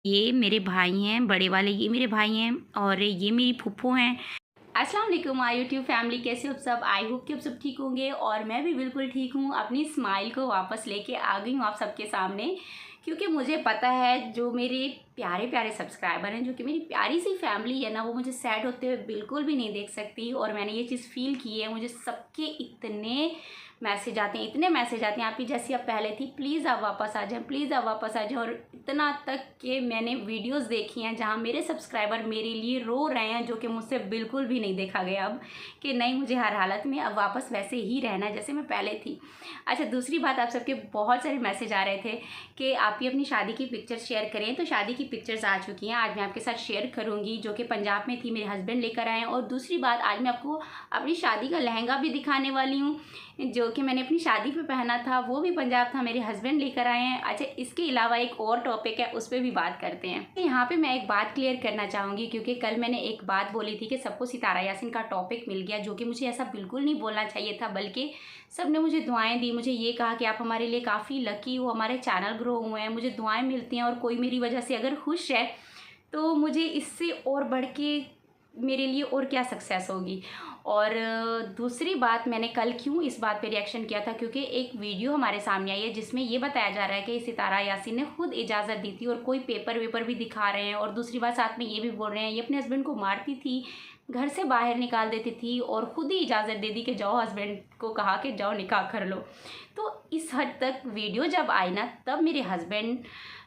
ये मेरे भाई हैं, बड़े वाले ये मेरे भाई हैं और ये मेरी फूफो हैं। अस्सलाम वालेकुम माय यूट्यूब फैमिली, कैसे हो आप सब। आई होप कि आप सब ठीक होंगे और मैं भी बिल्कुल ठीक हूँ। अपनी स्माइल को वापस लेके आ गई हूँ आप सबके सामने, क्योंकि मुझे पता है जो मेरे प्यारे प्यारे सब्सक्राइबर हैं, जो कि मेरी प्यारी सी फैमिली है ना, वो मुझे सैड होते हुए बिल्कुल भी नहीं देख सकती। और मैंने ये चीज़ फील की है। मुझे सबके इतने मैसेज आते हैं, इतने मैसेज आते हैं, आपकी जैसी आप पहले थी, प्लीज़ आप वापस आ जाएं, प्लीज़ आप वापस आ जाएं। और इतना तक कि मैंने वीडियोस देखी हैं जहां मेरे सब्सक्राइबर मेरे लिए रो रहे हैं, जो कि मुझसे बिल्कुल भी नहीं देखा गया अब, कि नहीं, मुझे हर हालत में अब वापस वैसे ही रहना है जैसे मैं पहले थी। अच्छा, दूसरी बात, आप सबके बहुत सारे मैसेज आ रहे थे कि आप ही अपनी शादी की पिक्चर शेयर करें। तो शादी की पिक्चर्स आ चुकी हैं, आज मैं आपके साथ शेयर करूँगी, जो कि पंजाब में थी, मेरे हस्बैंड लेकर आए हैं। और दूसरी बात, आज मैं आपको अपनी शादी का लहंगा भी दिखाने वाली हूँ, जो कि मैंने अपनी शादी पे पहना था, वो भी पंजाब था, मेरे हस्बैंड लेकर आए हैं। अच्छा, इसके अलावा एक और टॉपिक है, उस पर भी बात करते हैं। यहाँ पे मैं एक बात क्लियर करना चाहूँगी, क्योंकि कल मैंने एक बात बोली थी कि सबको सितारा यासीन का टॉपिक मिल गया, जो कि मुझे ऐसा बिल्कुल नहीं बोलना चाहिए था, बल्कि सब ने मुझे दुआएं दी। मुझे ये कहा कि आप हमारे लिए काफ़ी लकी हो, हमारे चैनल ग्रो हुए हैं, मुझे दुआएँ मिलती हैं, और कोई मेरी वजह से अगर खुश है तो मुझे इससे और बढ़ के मेरे लिए और क्या सक्सेस होगी। और दूसरी बात, मैंने कल क्यों इस बात पे रिएक्शन किया था, क्योंकि एक वीडियो हमारे सामने आई है जिसमें ये बताया जा रहा है कि सितारा यासीन ने खुद इजाज़त दी थी, और कोई पेपर वेपर भी दिखा रहे हैं। और दूसरी बात, साथ में ये भी बोल रहे हैं ये अपने हस्बैंड को मारती थी, घर से बाहर निकाल देती थी, और ख़ुद ही इजाज़त दे दी कि जाओ, हस्बैंड को कहा कि जाओ निकाह कर लो। तो इस हद तक वीडियो जब आई ना, तब मेरे हस्बैंड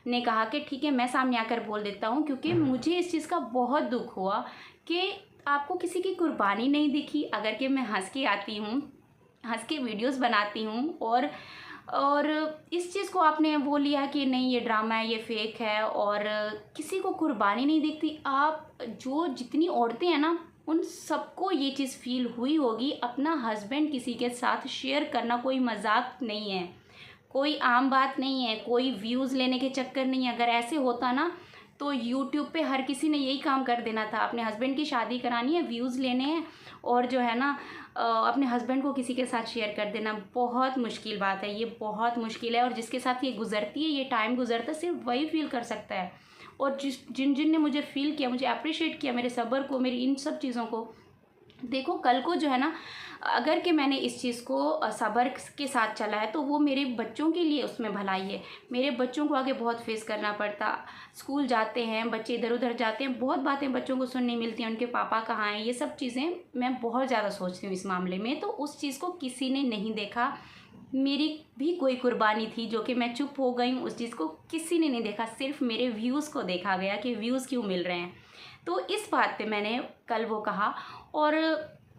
ने कहा कि ठीक है, मैं सामने आकर बोल देता हूँ, क्योंकि मुझे इस चीज़ का बहुत दुख हुआ कि आपको किसी की कुर्बानी नहीं दिखी। अगर कि मैं हंस के आती हूँ, हंस के वीडियोस बनाती हूँ, और इस चीज़ को आपने वो लिया कि नहीं, ये ड्रामा है, ये फेक है, और किसी को कुर्बानी नहीं दिखती। आप जो जितनी औरतें हैं ना, उन सबको ये चीज़ फील हुई होगी। अपना हस्बैंड किसी के साथ शेयर करना कोई मजाक नहीं है, कोई आम बात नहीं है, कोई व्यूज़ लेने के चक्कर नहीं है। अगर ऐसे होता ना, तो यूट्यूब पे हर किसी ने यही काम कर देना था। अपने हस्बैंड की शादी करानी है, व्यूज़ लेने हैं, और जो है ना, अपने हस्बैंड को किसी के साथ शेयर कर देना। बहुत मुश्किल बात है, ये बहुत मुश्किल है। और जिसके साथ ये गुजरती है, ये टाइम गुजरता है, सिर्फ वही फील कर सकता है। और जिन जिन ने मुझे फील किया, मुझे अप्रिशिएट किया, मेरे सब्र को, मेरी इन सब चीज़ों को, देखो कल को जो है ना, अगर कि मैंने इस चीज़ को सब्र के साथ चला है, तो वो मेरे बच्चों के लिए उसमें भलाई है। मेरे बच्चों को आगे बहुत फेस करना पड़ता, स्कूल जाते हैं बच्चे, इधर उधर जाते हैं, बहुत बातें बच्चों को सुननी मिलती हैं, उनके पापा कहाँ हैं, ये सब चीज़ें मैं बहुत ज़्यादा सोचती हूँ इस मामले में। तो उस चीज़ को किसी ने नहीं देखा। मेरी भी कोई कुर्बानी थी, जो कि मैं चुप हो गई हूँ, उस चीज़ को किसी ने नहीं देखा, सिर्फ मेरे व्यूज़ को देखा गया कि व्यूज़ क्यों मिल रहे हैं। तो इस बात पे मैंने कल वो कहा, और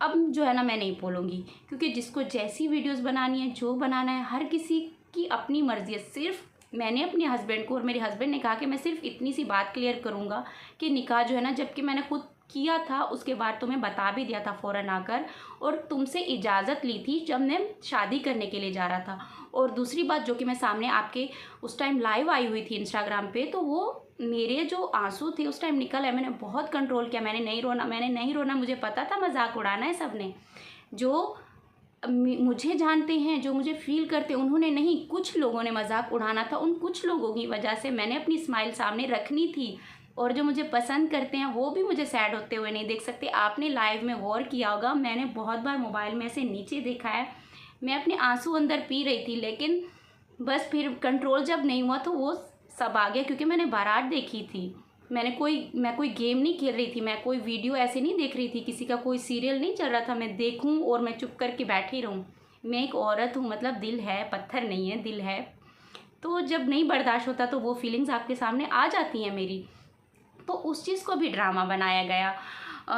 अब जो है ना, मैं नहीं बोलूँगी, क्योंकि जिसको जैसी वीडियोस बनानी है, जो बनाना है, हर किसी की अपनी मर्ज़ी है। सिर्फ मैंने अपने हस्बैंड को, और मेरे हस्बैंड ने कहा कि मैं सिर्फ इतनी सी बात क्लियर करूँगा कि निकाह जो है ना, जबकि मैंने खुद किया था, उसके बाद तुम्हें बता भी दिया था फ़ौरन आकर, और तुमसे इजाज़त ली थी जब मैं शादी करने के लिए जा रहा था। और दूसरी बात, जो कि मैं सामने आपके उस टाइम लाइव आई हुई थी इंस्टाग्राम पे, तो वो मेरे जो आंसू थे उस टाइम निकल आए। मैंने बहुत कंट्रोल किया, मैंने नहीं रोना, मैंने नहीं रोना। मुझे पता था मजाक उड़ाना है सबने। जो मुझे जानते हैं, जो मुझे फील करते हैं, उन्होंने नहीं, कुछ लोगों ने मजाक उड़ाना था। उन कुछ लोगों की वजह से मैंने अपनी स्माइल सामने रखनी थी, और जो मुझे पसंद करते हैं वो भी मुझे सैड होते हुए नहीं देख सकते। आपने लाइव में गौर किया होगा, मैंने बहुत बार मोबाइल में से नीचे देखा है, मैं अपने आंसू अंदर पी रही थी, लेकिन बस फिर कंट्रोल जब नहीं हुआ तो वो सब आ गया। क्योंकि मैंने बारात देखी थी, मैं कोई गेम नहीं खेल रही थी, मैं कोई वीडियो ऐसे नहीं देख रही थी, किसी का कोई सीरियल नहीं चल रहा था मैं देखूं और मैं चुप करके बैठी रहूं। मैं एक औरत हूं, मतलब दिल है, पत्थर नहीं है, दिल है। तो जब नहीं बर्दाश्त होता तो वो फीलिंग्स आपके सामने आ जाती हैं मेरी। तो उस चीज़ को भी ड्रामा बनाया गया।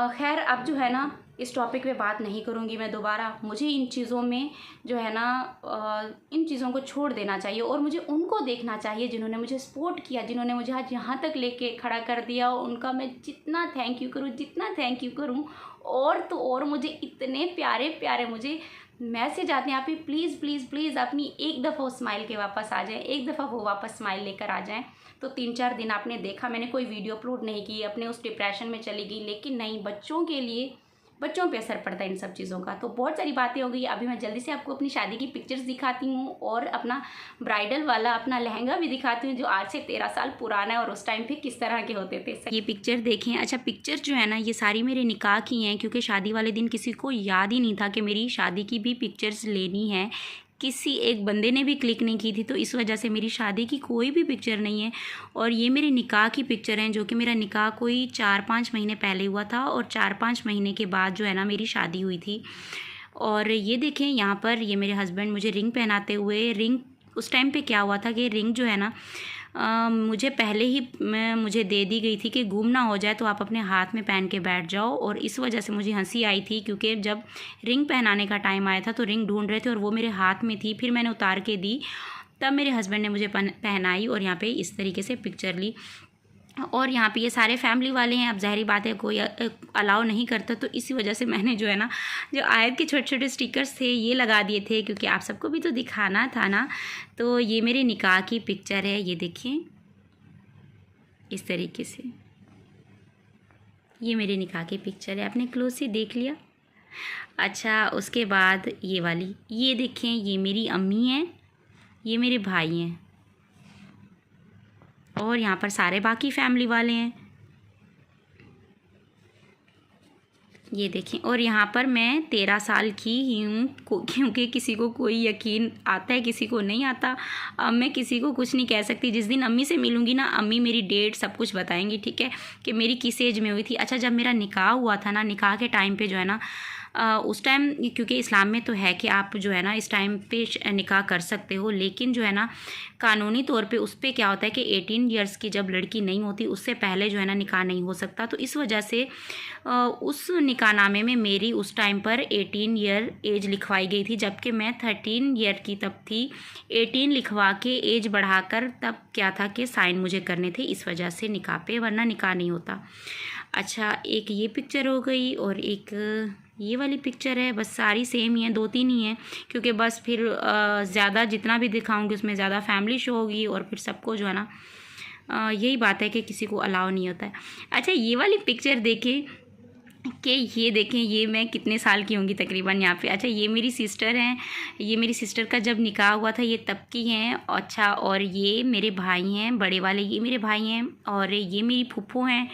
खैर, अब जो है ना, इस टॉपिक पे बात नहीं करूँगी मैं दोबारा। मुझे इन चीज़ों में जो है ना, इन चीज़ों को छोड़ देना चाहिए, और मुझे उनको देखना चाहिए जिन्होंने मुझे सपोर्ट किया, जिन्होंने मुझे आज यहाँ तक लेके खड़ा कर दिया। उनका मैं जितना थैंक यू करूँ, जितना थैंक यू करूँ। और तो और मुझे इतने प्यारे प्यारे मुझे मैसेज आते हैं, आप ही प्लीज़ प्लीज़ प्लीज़ अपनी एक दफ़ा वो स्माइल के वापस आ जाएँ, एक दफ़ा वो वापस स्माइल लेकर आ जाएँ। तो 3-4 दिन आपने देखा, मैंने कोई वीडियो अपलोड नहीं की, अपने उस डिप्रेशन में चली गई, लेकिन नहीं, बच्चों के लिए बच्चों पे असर पड़ता है इन सब चीज़ों का। तो बहुत सारी बातें हो गई। अभी मैं जल्दी से आपको अपनी शादी की पिक्चर्स दिखाती हूँ और अपना ब्राइडल वाला अपना लहंगा भी दिखाती हूँ जो आज से 13 साल पुराना है और उस टाइम पे किस तरह के होते थे। ये पिक्चर देखें। अच्छा, पिक्चर जो है ना ये सारी मेरे निकाह की हैं, क्योंकि शादी वाले दिन किसी को याद ही नहीं था कि मेरी शादी की भी पिक्चर्स लेनी है। किसी एक बंदे ने भी क्लिक नहीं की थी, तो इस वजह से मेरी शादी की कोई भी पिक्चर नहीं है। और ये मेरे निकाह की पिक्चर हैं, जो कि मेरा निकाह कोई 4-5 महीने पहले हुआ था और 4-5 महीने के बाद जो है ना मेरी शादी हुई थी। और ये देखें यहाँ पर ये मेरे हस्बैंड मुझे रिंग पहनाते हुए। रिंग उस टाइम पे क्या हुआ था कि रिंग जो है ना मुझे पहले ही मुझे दे दी गई थी कि गुम ना हो जाए, तो आप अपने हाथ में पहन के बैठ जाओ। और इस वजह से मुझे हंसी आई थी, क्योंकि जब रिंग पहनाने का टाइम आया था तो रिंग ढूंढ रहे थे और वो मेरे हाथ में थी। फिर मैंने उतार के दी, तब मेरे हस्बैंड ने मुझे पहनाई और यहाँ पे इस तरीके से पिक्चर ली। और यहाँ पे ये सारे फैमिली वाले हैं। अब ज़ाहिर बात है कोई अलाउ नहीं करता, तो इसी वजह से मैंने जो है ना जो आयत के छोटे छोटे स्टिकर्स थे ये लगा दिए थे, क्योंकि आप सबको भी तो दिखाना था ना। तो ये मेरे निकाह की पिक्चर है, ये देखिए इस तरीके से। ये मेरे निकाह की पिक्चर है, आपने क्लोज से देख लिया। अच्छा, उसके बाद ये वाली, ये देखें, ये मेरी अम्मी हैं, ये मेरे भाई हैं और यहाँ पर सारे बाकी फैमिली वाले हैं, ये देखें। और यहाँ पर मैं 13 साल की ही हूँ, क्योंकि किसी को कोई यकीन आता है, किसी को नहीं आता। अब मैं किसी को कुछ नहीं कह सकती। जिस दिन अम्मी से मिलूँगी ना, अम्मी मेरी डेट सब कुछ बताएंगी, ठीक है, कि मेरी किस एज में हुई थी। अच्छा, जब मेरा निकाह हुआ था ना, निकाह के टाइम पे जो है ना उस टाइम, क्योंकि इस्लाम में तो है कि आप जो है ना इस टाइम पे निकाह कर सकते हो, लेकिन जो है ना कानूनी तौर पे उस पर क्या होता है कि 18 इयर्स की जब लड़की नहीं होती उससे पहले जो है ना निकाह नहीं हो सकता। तो इस वजह से उस निकाहनामे में मेरी उस टाइम पर 18 ईयर एज लिखवाई गई थी, जबकि मैं 13 ईयर की तब थी। 18 लिखवा के एज बढ़ाकर तब क्या था कि साइन मुझे करने थे, इस वजह से निकाह पे, वरना निकाह नहीं होता। अच्छा, एक ये पिक्चर हो गई और एक ये वाली पिक्चर है। बस सारी सेम ही हैं, 2-3 ही हैं, क्योंकि बस फिर ज़्यादा जितना भी दिखाऊंगी उसमें ज़्यादा फैमिली शो होगी और फिर सबको जो है ना यही बात है कि किसी को अलाउ नहीं होता है। अच्छा, ये वाली पिक्चर देखें कि ये देखें, ये मैं कितने साल की होंगी तकरीबन यहाँ पे। अच्छा, ये मेरी सिस्टर हैं, ये मेरी सिस्टर का जब निकाह हुआ था, ये तब की हैं। अच्छा, और ये मेरे भाई हैं बड़े वाले, ये मेरे भाई हैं। और ये मेरी फूफो हैं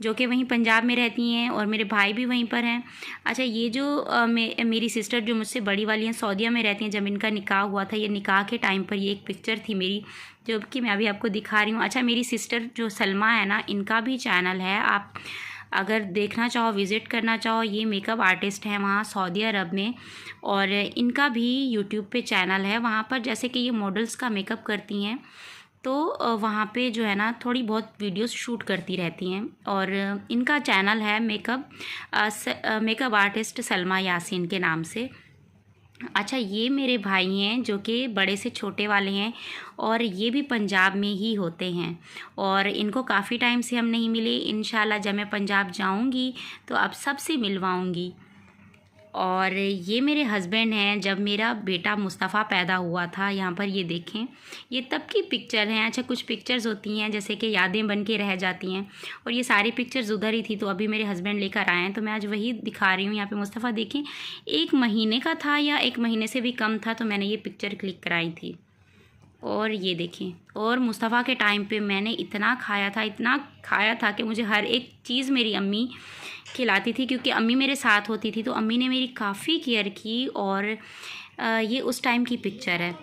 जो कि वहीं पंजाब में रहती हैं और मेरे भाई भी वहीं पर हैं। अच्छा, ये जो मेरी सिस्टर जो मुझसे बड़ी वाली हैं सऊदीया में रहती हैं, जब इनका निकाह हुआ था, ये निकाह के टाइम पर ये एक पिक्चर थी मेरी, जो कि मैं अभी आपको दिखा रही हूँ। अच्छा, मेरी सिस्टर जो सलमा है ना, इनका भी चैनल है, आप अगर देखना चाहो, विज़िट करना चाहो, ये मेकअप आर्टिस्ट हैं वहाँ सऊदी अरब में, और इनका भी यूट्यूब पे चैनल है। वहाँ पर जैसे कि ये मॉडल्स का मेकअप करती हैं, तो वहाँ पे जो है ना थोड़ी बहुत वीडियोस शूट करती रहती हैं। और इनका चैनल है मेकअप आर्टिस्ट सलमा यासीन के नाम से। अच्छा, ये मेरे भाई हैं जो कि बड़े से छोटे वाले हैं और ये भी पंजाब में ही होते हैं, और इनको काफ़ी टाइम से हम नहीं मिले। इंशाल्लाह जब मैं पंजाब जाऊंगी तो आप सबसे मिलवाऊंगी। और ये मेरे हस्बैंड हैं जब मेरा बेटा मुस्तफ़ा पैदा हुआ था। यहाँ पर ये देखें, ये तब की पिक्चर हैं। अच्छा, कुछ पिक्चर्स होती हैं जैसे कि यादें बन के रह जाती हैं, और ये सारी पिक्चर्स उधर ही थी, तो अभी मेरे हस्बैंड लेकर आए हैं तो मैं आज वही दिखा रही हूँ। यहाँ पे मुस्तफ़ा देखें 1 महीने का था या 1 महीने से भी कम था, तो मैंने ये पिक्चर क्लिक कराई थी। और ये देखें, और मुस्तफ़ा के टाइम पे मैंने इतना खाया था कि मुझे हर एक चीज़ मेरी अम्मी खिलाती थी, क्योंकि अम्मी मेरे साथ होती थी, तो अम्मी ने मेरी काफ़ी केयर की। और ये उस टाइम की पिक्चर है।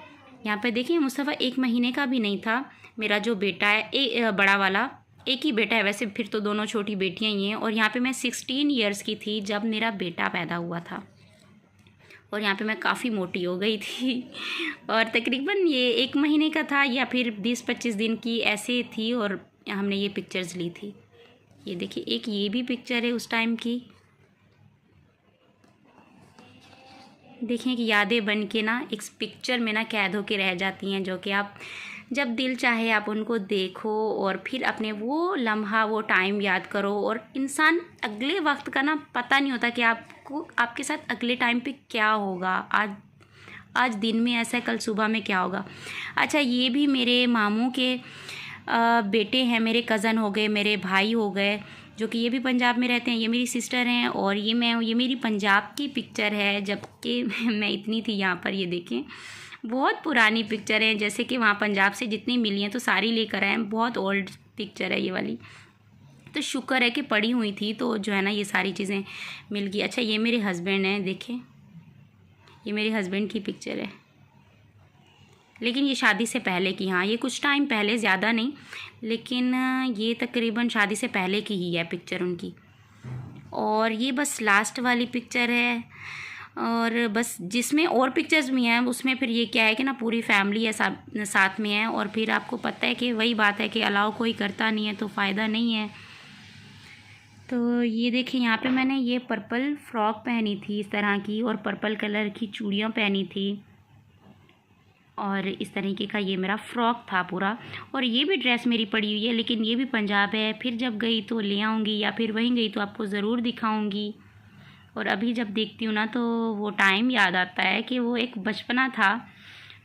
यहाँ पे देखिए, मुस्तफ़ा 1 महीने का भी नहीं था। मेरा जो बेटा है बड़ा वाला, एक ही बेटा है वैसे, फिर तो दोनों छोटी बेटियाँ ही हैं। और यहाँ पे मैं 16 ईयर्स की थी जब मेरा बेटा पैदा हुआ था, और यहाँ पे मैं काफ़ी मोटी हो गई थी। और तकरीबन ये 1 महीने का था या फिर 20-25 दिन की ऐसे थी, और हमने ये पिक्चर्स ली थी। ये देखिए, एक ये भी पिक्चर है उस टाइम की। देखें कि यादें बन के ना एक पिक्चर में ना कैद होके रह जाती हैं, जो कि आप जब दिल चाहे आप उनको देखो और फिर अपने वो लम्हा, वो टाइम याद करो। और इंसान अगले वक्त का ना पता नहीं होता कि आपको, आपके साथ अगले टाइम पे क्या होगा। आज दिन में ऐसा है, कल सुबह में क्या होगा। अच्छा, ये भी मेरे मामू के बेटे हैं, मेरे कज़न हो गए, मेरे भाई हो गए, जो कि ये भी पंजाब में रहते हैं। ये मेरी सिस्टर हैं और ये मैं हूँ। ये मेरी पंजाब की पिक्चर है जबकि मैं इतनी थी यहाँ पर। ये देखें, बहुत पुरानी पिक्चर है, जैसे कि वहाँ पंजाब से जितनी मिली हैं तो सारी लेकर आए हैं। बहुत ओल्ड पिक्चर है ये वाली, तो शुक्र है कि पड़ी हुई थी तो जो है ना ये सारी चीज़ें मिल गई। अच्छा, ये मेरे हस्बैंड हैं, देखें, ये मेरे हस्बैंड की पिक्चर है, लेकिन ये शादी से पहले की। हाँ, ये कुछ टाइम पहले, ज़्यादा नहीं, लेकिन ये तकरीबन शादी से पहले की ही है पिक्चर उनकी। और ये बस लास्ट वाली पिक्चर है, और बस जिसमें और पिक्चर्स भी हैं उसमें फिर ये क्या है कि ना पूरी फैमिली है साथ में है। और फिर आपको पता है कि वही बात है कि अलाउ कोई करता नहीं है तो फ़ायदा नहीं है। तो ये देखें, यहाँ पे मैंने ये पर्पल फ्रॉक पहनी थी इस तरह की, और पर्पल कलर की चूड़ियाँ पहनी थी, और इस तरीके का ये मेरा फ़्रॉक था पूरा। और ये भी ड्रेस मेरी पड़ी हुई है, लेकिन ये भी पंजाब है। फिर जब गई तो ले आऊँगी, या फिर वहीं गई तो आपको ज़रूर दिखाऊँगी। और अभी जब देखती हूँ ना तो वो टाइम याद आता है कि वो एक बचपना था,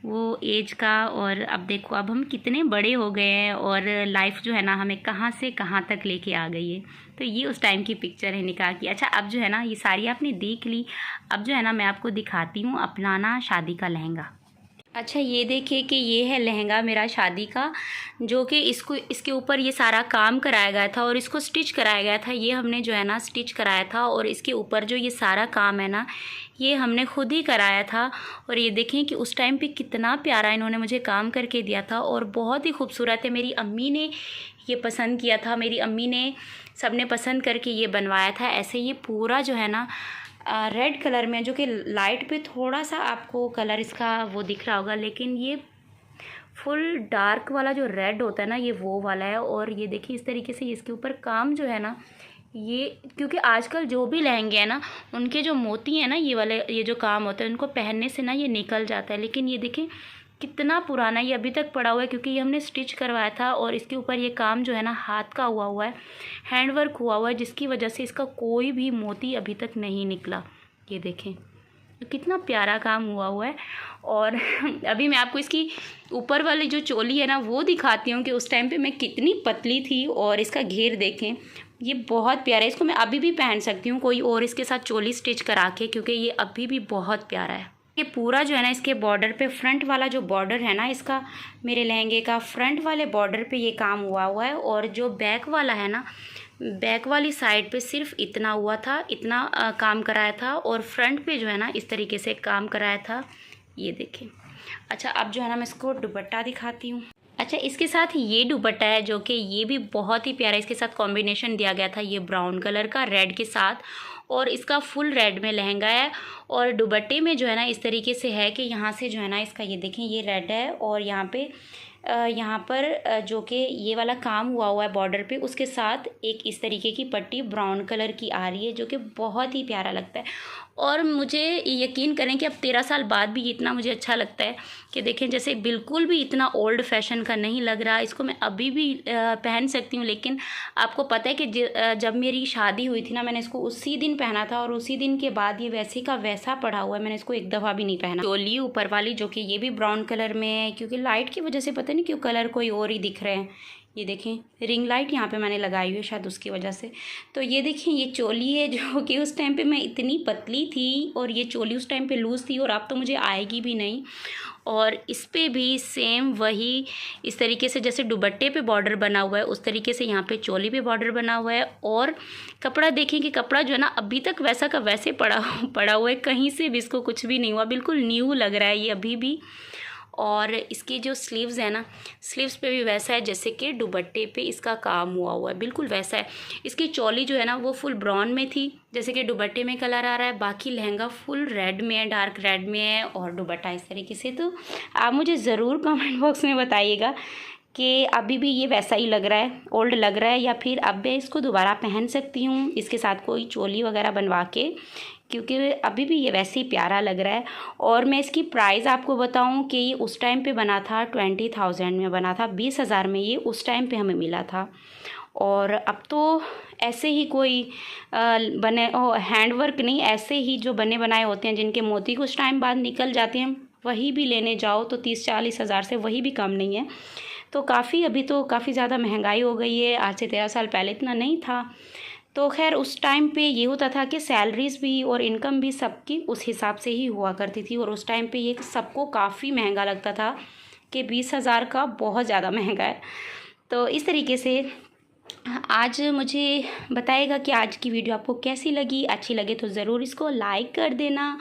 वो एज का। और अब देखो, अब हम कितने बड़े हो गए हैं और लाइफ जो है ना हमें कहाँ से कहाँ तक लेके आ गई है। तो ये उस टाइम की पिक्चर है निकाह की। अच्छा, अब जो है ना ये सारी आपने देख ली, अब जो है ना मैं आपको दिखाती हूँ अपना ना शादी का लहंगा। अच्छा, ये देखिए कि ये है लहंगा मेरा शादी का, जो कि इसके ऊपर ये सारा काम कराया गया था और इसको स्टिच कराया गया था। ये हमने जो है ना स्टिच कराया था, और इसके ऊपर जो ये सारा काम है ना ये हमने खुद ही कराया था। और ये देखें कि उस टाइम पे कितना प्यारा इन्होंने मुझे काम करके दिया था, और बहुत ही खूबसूरत है। मेरी अम्मी ने ये पसंद किया था, मेरी अम्मी ने सबने पसंद करके ये बनवाया था। ऐसे ये पूरा जो है ना रेड कलर में, जो कि लाइट पे थोड़ा सा आपको कलर इसका वो दिख रहा होगा, लेकिन ये फुल डार्क वाला जो रेड होता है ना ये वो वाला है। और ये देखिए इस तरीके से इसके ऊपर काम जो है ना ये, क्योंकि आजकल जो भी लहंगे हैं ना उनके जो मोती हैं ना ये वाले, ये जो काम होता है उनको पहनने से ना ये निकल जाता है। लेकिन ये देखें कितना पुराना ये अभी तक पड़ा हुआ है, क्योंकि ये हमने स्टिच करवाया था। और इसके ऊपर ये काम जो है ना हाथ का हुआ है, हैंड वर्क हुआ है, जिसकी वजह से इसका कोई भी मोती अभी तक नहीं निकला। ये देखें कितना प्यारा काम हुआ है। और अभी मैं आपको इसकी ऊपर वाली जो चोली है ना वो दिखाती हूँ कि उस टाइम पे मैं कितनी पतली थी। और इसका घेर देखें, ये बहुत प्यारा है, इसको मैं अभी भी पहन सकती हूँ कोई और इसके साथ चोली स्टिच करा के, क्योंकि ये अभी भी बहुत प्यारा है। ये पूरा जो है ना इसके बॉर्डर पे, फ्रंट वाला जो बॉर्डर है ना इसका, मेरे लहंगे का फ्रंट वाले बॉर्डर पे ये काम हुआ है। और जो बैक वाला है ना, बैक वाली साइड पे सिर्फ इतना हुआ था, इतना काम कराया था। और फ्रंट पे जो है ना इस तरीके से काम कराया था, ये देखें। अच्छा, अब जो है ना मैं इसको दुपट्टा दिखाती हूँ। अच्छा, इसके साथ ये दुपट्टा है जो कि ये भी बहुत ही प्यारा, इसके साथ कॉम्बिनेशन दिया गया था ये ब्राउन कलर का रेड के साथ, और इसका फुल रेड में लहंगा है। और दुपट्टे में जो है ना इस तरीके से है कि यहाँ से जो है ना इसका ये देखें ये रेड है, और यहाँ पर जो कि ये वाला काम हुआ है बॉर्डर पे, उसके साथ एक इस तरीके की पट्टी ब्राउन कलर की आ रही है, जो कि बहुत ही प्यारा लगता है। और मुझे यकीन करें कि अब 13 साल बाद भी इतना मुझे अच्छा लगता है कि देखें जैसे बिल्कुल भी इतना ओल्ड फैशन का नहीं लग रहा। इसको मैं अभी भी पहन सकती हूँ। लेकिन आपको पता है कि जब मेरी शादी हुई थी ना, मैंने इसको उसी दिन पहना था, और उसी दिन के बाद ये वैसे का वैसा पड़ा हुआ है, मैंने इसको एक दफ़ा भी नहीं पहना। चोली ऊपर वाली जो कि ये भी ब्राउन कलर में है, क्योंकि लाइट की वजह से पता नहीं क्यों कलर कोई और ही दिख रहे हैं। ये देखें रिंग लाइट यहाँ पे मैंने लगाई हुई है, शायद उसकी वजह से। तो ये देखें ये चोली है जो कि उस टाइम पे मैं इतनी पतली थी, और ये चोली उस टाइम पे लूज़ थी, और अब तो मुझे आएगी भी नहीं। और इस पे भी सेम वही इस तरीके से जैसे दुपट्टे पे बॉर्डर बना हुआ है, उस तरीके से यहाँ पे चोली पे बॉर्डर बना हुआ है। और कपड़ा देखें कि कपड़ा जो है ना अभी तक वैसा का वैसे पड़ा हुआ है, कहीं से भी इसको कुछ भी नहीं हुआ, बिल्कुल न्यू लग रहा है ये अभी भी। और इसकी जो स्लीव्स है ना, स्लीव्स पे भी वैसा है जैसे कि दुपट्टे पे इसका काम हुआ है, बिल्कुल वैसा है। इसकी चोली जो है ना वो फुल ब्राउन में थी, जैसे कि दुपट्टे में कलर आ रहा है। बाकी लहंगा फुल रेड में है, डार्क रेड में है, और दुपट्टा इस तरीके से। तो आप मुझे ज़रूर कमेंट बॉक्स में बताइएगा कि अभी भी ये वैसा ही लग रहा है, ओल्ड लग रहा है, या फिर अब मैं इसको दोबारा पहन सकती हूँ इसके साथ कोई चोली वगैरह बनवा के, क्योंकि अभी भी ये वैसे ही प्यारा लग रहा है। और मैं इसकी प्राइस आपको बताऊं कि ये उस टाइम पे बना था 20,000 में बना था, 20,000 में ये उस टाइम पे हमें मिला था। और अब तो ऐसे ही कोई बने हैंड वर्क नहीं, ऐसे ही जो बने बनाए होते हैं जिनके मोती कुछ टाइम बाद निकल जाते हैं, वही भी लेने जाओ तो 30-40 हज़ार से वही भी कम नहीं है। तो काफ़ी अभी तो काफ़ी ज़्यादा महंगाई हो गई है, आज से 13 साल पहले इतना नहीं था। तो खैर उस टाइम पे ये होता था कि सैलरीज़ भी और इनकम भी सबकी उस हिसाब से ही हुआ करती थी, और उस टाइम पे ये सबको काफ़ी महंगा लगता था कि 20,000 का बहुत ज़्यादा महंगा है। तो इस तरीके से आज मुझे बताइएगा कि आज की वीडियो आपको कैसी लगी। अच्छी लगे तो ज़रूर इसको लाइक कर देना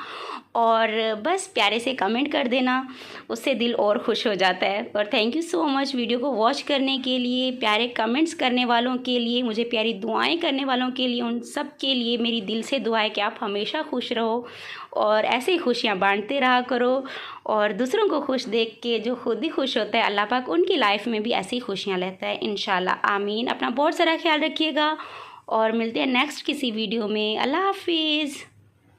और बस प्यारे से कमेंट कर देना, उससे दिल और खुश हो जाता है। और thank you so much video को वॉच करने के लिए, प्यारे कमेंट्स करने वालों के लिए, मुझे प्यारी दुआएं करने वालों के लिए, उन सब के लिए मेरी दिल से दुआ है कि आप हमेशा खुश रहो और ऐसे ही खुशियाँ बांटते रहा करो। और दूसरों को खुश देख के जो खुद ही खुश होता है, अल्लाह पाक उनकी लाइफ में भी ऐसी खुशियाँ लेता है इंशाल्लाह। आमीन। अपना बहुत सारा ख्याल रखिएगा और मिलते हैं नेक्स्ट किसी वीडियो में। अल्लाह हाफिज़।